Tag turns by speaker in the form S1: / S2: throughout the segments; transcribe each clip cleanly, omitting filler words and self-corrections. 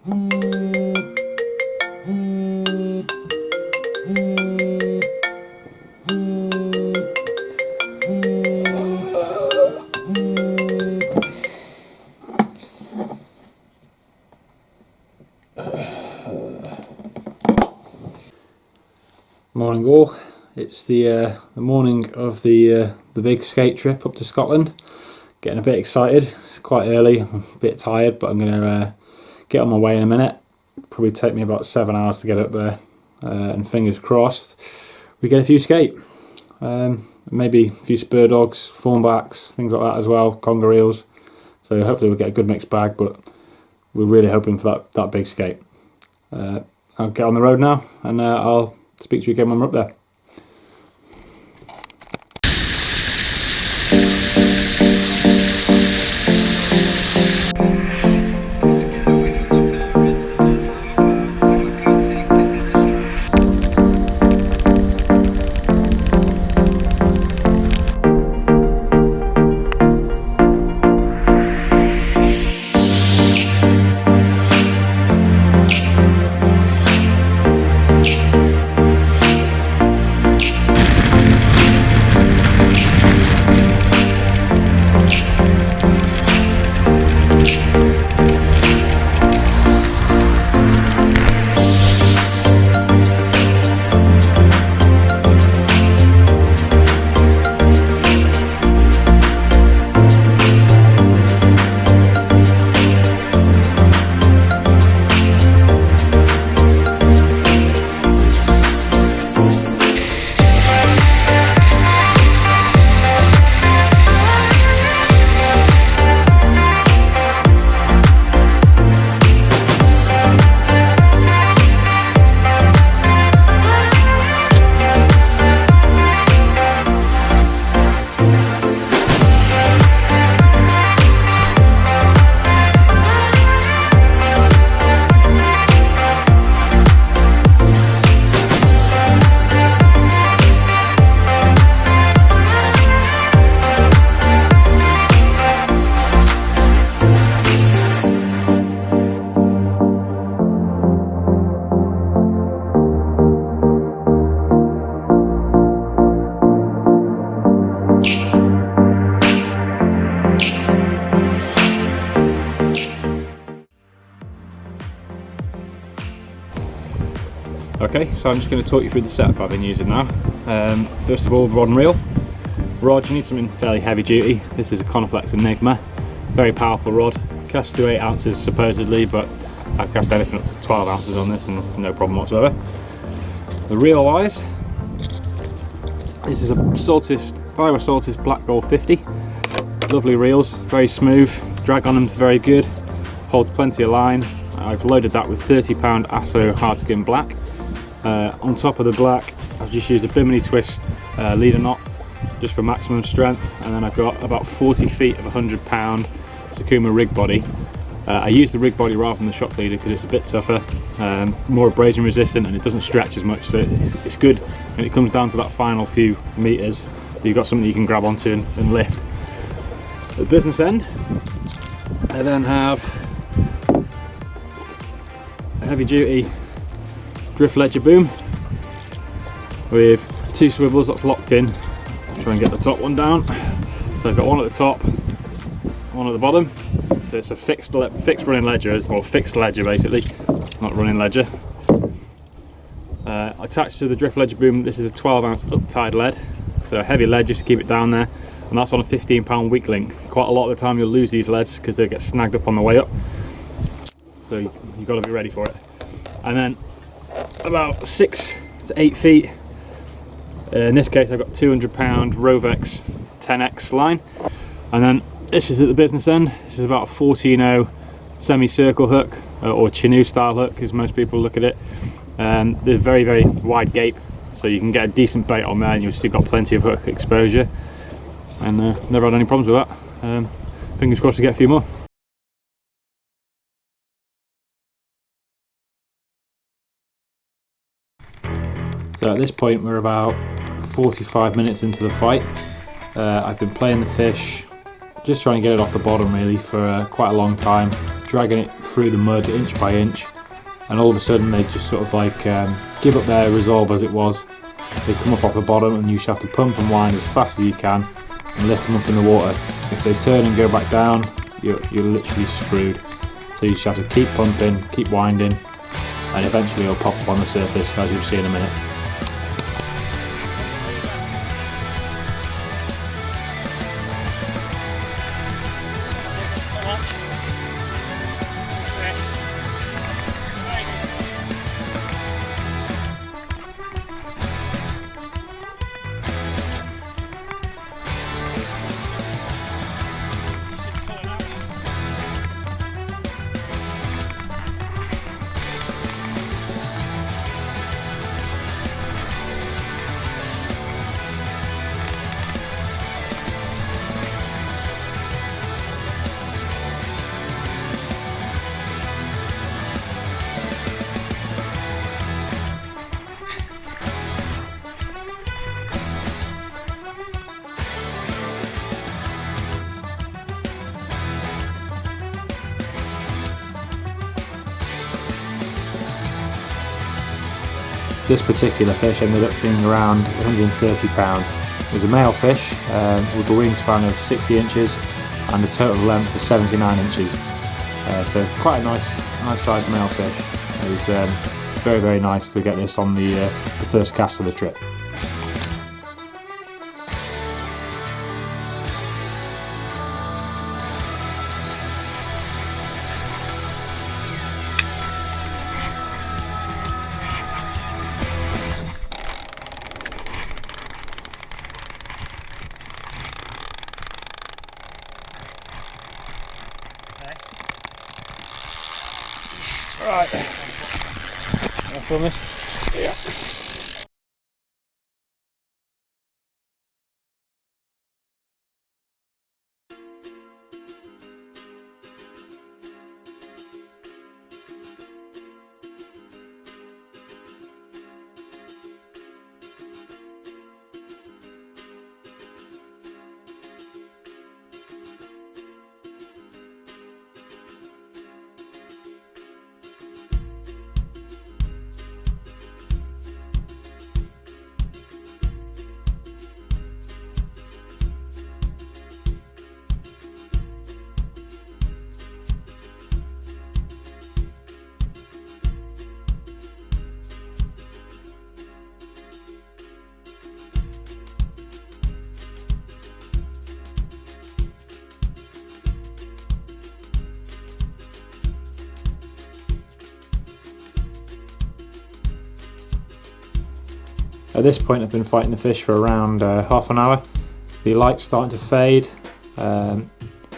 S1: Morning all. It's the morning of the big skate trip up to Scotland. Getting a bit excited. It's quite early. I'm a bit tired, but I'm gonna get on my way in a minute. Probably take me about 7 hours to get up there, and fingers crossed we get a few skate. Maybe a few spur dogs, thornbacks, things like that as well, conger eels. So hopefully we'll get a good mixed bag, but we're really hoping for that big skate. I'll get on the road now, and I'll speak to you again when we're up there. Okay, so I'm just going to talk you through the setup I've been using now. First of all, rod and reel. Rod, you need something fairly heavy duty. This is a Coniflex Enigma, very powerful rod. Casts to 8 ounces supposedly, but I've cast anything up to 12 ounces on this and no problem whatsoever. The reel wise, this is a Daiwa Saltis Black Gold 50. Lovely reels, very smooth, drag on them's very good, holds plenty of line. I've loaded that with £30 Asso Hardskin Black. On top of the black, I've just used a Bimini Twist leader knot just for maximum strength, and then I've got about 40 feet of 100-pound Sakuma rig body. I use the rig body rather than the shock leader because it's a bit tougher, more abrasion resistant, and it doesn't stretch as much, so it's good when it comes down to that final few meters. You've got something you can grab onto and lift. At the business end, I then have a heavy duty drift ledger boom with 2 swivels that's locked in. I'll try and get the top one down. So I've got one at the top, one at the bottom. So it's a fixed running ledger, or fixed ledger basically, not running ledger. Attached to the drift ledger boom, this is a 12-ounce up-tied lead, so a heavy lead just to keep it down there, and that's on a 15-pound weak link. Quite a lot of the time you'll lose these leads because they get snagged up on the way up, so you've got to be ready for it. And then about 6 to 8 feet, in this case I've got 200-pound Rovex 10X line, and then this is at the business end. This is about a 14-0 semi-circle hook, or Chinook style hook as most people look at it. There's very, very wide gape, so you can get a decent bait on there and you've still got plenty of hook exposure, and never had any problems with that. Fingers crossed to get a few more. So at this point we're about 45 minutes into the fight. I've been playing the fish, just trying to get it off the bottom really for quite a long time, dragging it through the mud inch by inch, and all of a sudden they just sort of like give up their resolve as it was. They come up off the bottom and you just have to pump and wind as fast as you can and lift them up in the water. If they turn and go back down, you're literally screwed. So you just have to keep pumping, keep winding, and eventually it'll pop up on the surface, as you'll see in a minute. This particular fish ended up being around 130 pounds. It was a male fish with a wingspan of 60 inches and a total length of 79 inches. So quite a nice sized male fish. It was very, very nice to get this on the first cast of the trip. Right, that's on this? Yeah. At this point I've been fighting the fish for around half an hour. The light's starting to fade and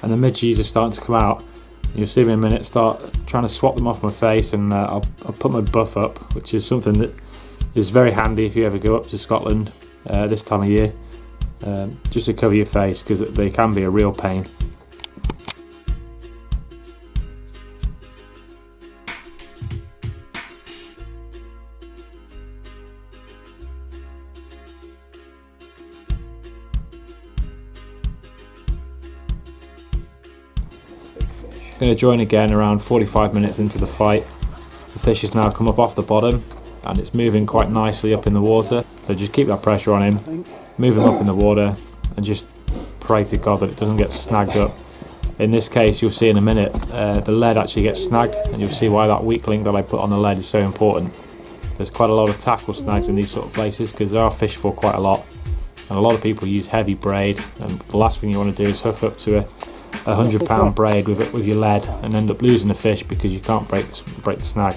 S1: the midges are starting to come out. You'll see me in a minute start trying to swap them off my face, and I'll put my buff up, which is something that is very handy if you ever go up to Scotland this time of year, just to cover your face, because they can be a real pain. I'm going to join again around 45 minutes into the fight. The fish has now come up off the bottom and it's moving quite nicely up in the water, so just keep that pressure on him, move him up in the water and just pray to God that it doesn't get snagged up. In this case, you'll see in a minute, the lead actually gets snagged, and you'll see why that weak link that I put on the lead is so important. There's quite a lot of tackle snags in these sort of places because there are fish for quite a lot, and a lot of people use heavy braid, and the last thing you want to do is hook up to a 100-pound braid with your lead and end up losing the fish because you can't break the snag.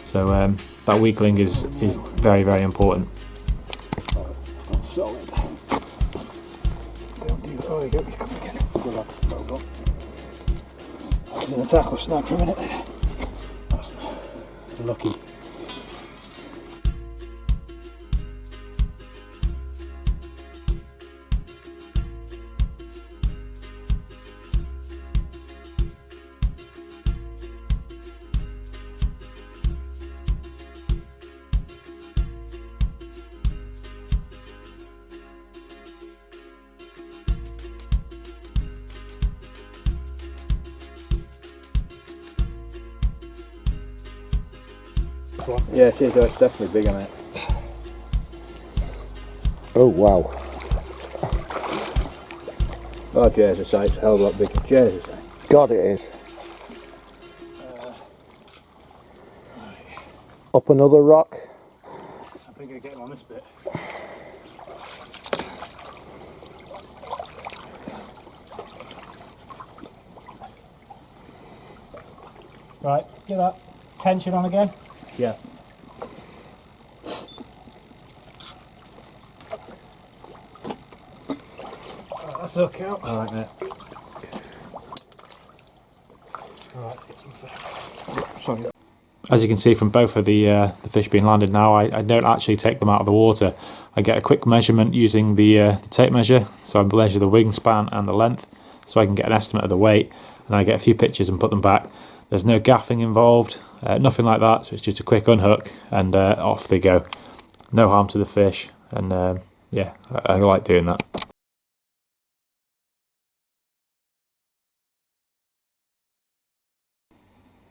S1: So that weak link is very, very important.
S2: Solid. Don't do. Oh, you go. You come again. Good luck. Go. I was in a tackle snag for a minute there. That's lucky.
S1: this one.
S2: Yeah, it is. It's definitely bigger, mate.
S3: Oh wow.
S2: Oh, Jersey side's a hell of a lot bigger. Jersey side.
S3: God, it is. Up another rock.
S1: I think I'm going to get him on this bit. Right, get that tension on again.
S2: Yeah.
S1: Right, that's okay out.
S2: Alright, mate.
S1: Alright, get some fish.
S2: Sorry.
S1: As you can see from both of the fish being landed now, I don't actually take them out of the water. I get a quick measurement using the tape measure, so I measure the wingspan and the length, so I can get an estimate of the weight, and I get a few pictures and put them back. There's no gaffing involved, nothing like that, so it's just a quick unhook and off they go. No harm to the fish, and yeah, I like doing that.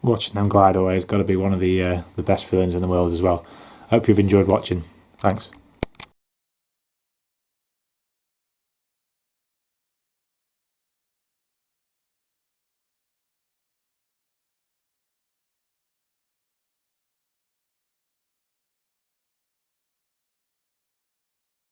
S1: Watching them glide away has got to be one of the best feelings in the world as well. I hope you've enjoyed watching. Thanks.